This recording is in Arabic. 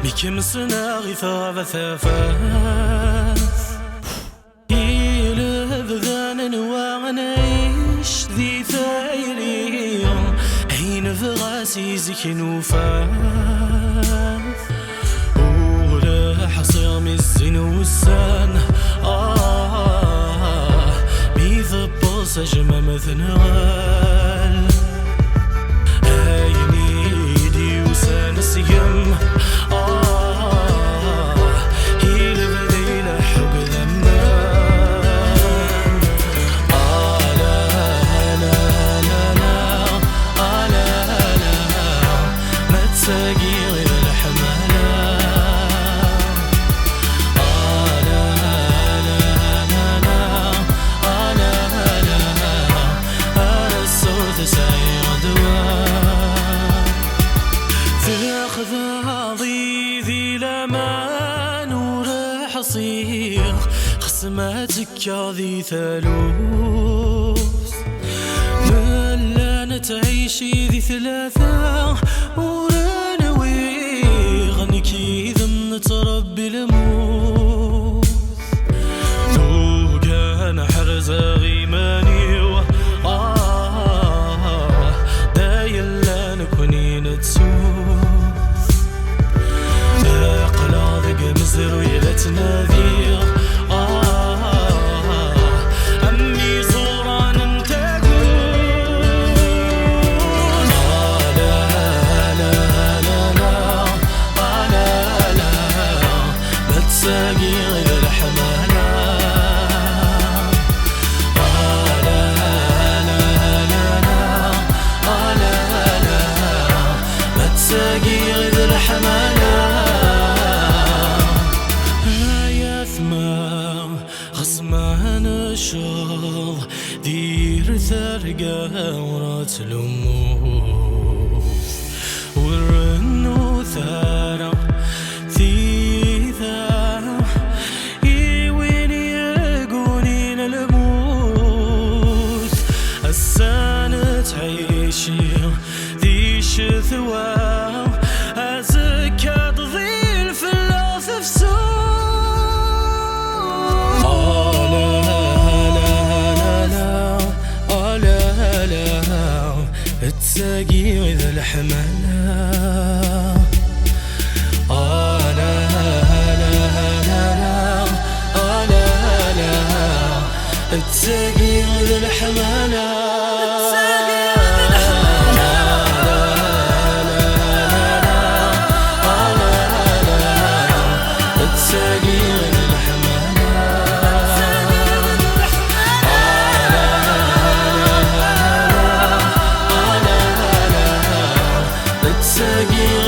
بكم صناغي ثاثاث يلذذان وغنيش ذي ثايري حين فغاسي زكن وفاث ولا حصير من الزين والسان ميثبل سجمة مثنغال هايني وسان سيم ذي لمان وراح أصير خصماتك يا ذي ثالوث ملا تعيشي ذي ثلاثة ورانا ويغنكي ذم تربي الموت دوقان حرزة غيماني دايل لا نكوني نتسوث مزر ويلة نذير أمي زوران تقول لا لا لا لا ما تساقي غير الحمالة لا لا لا ما تساقي غير الحمالة غصمان الشوض دير ثرقة ورات الأموث والرنو ثارة ثيثا وين يقونين الموت السنة تعيشي ذي شثوى أزكى تضيل في اللوث في سوق تساقي وذا الحمالة لا تساقي وذا الحمالة again.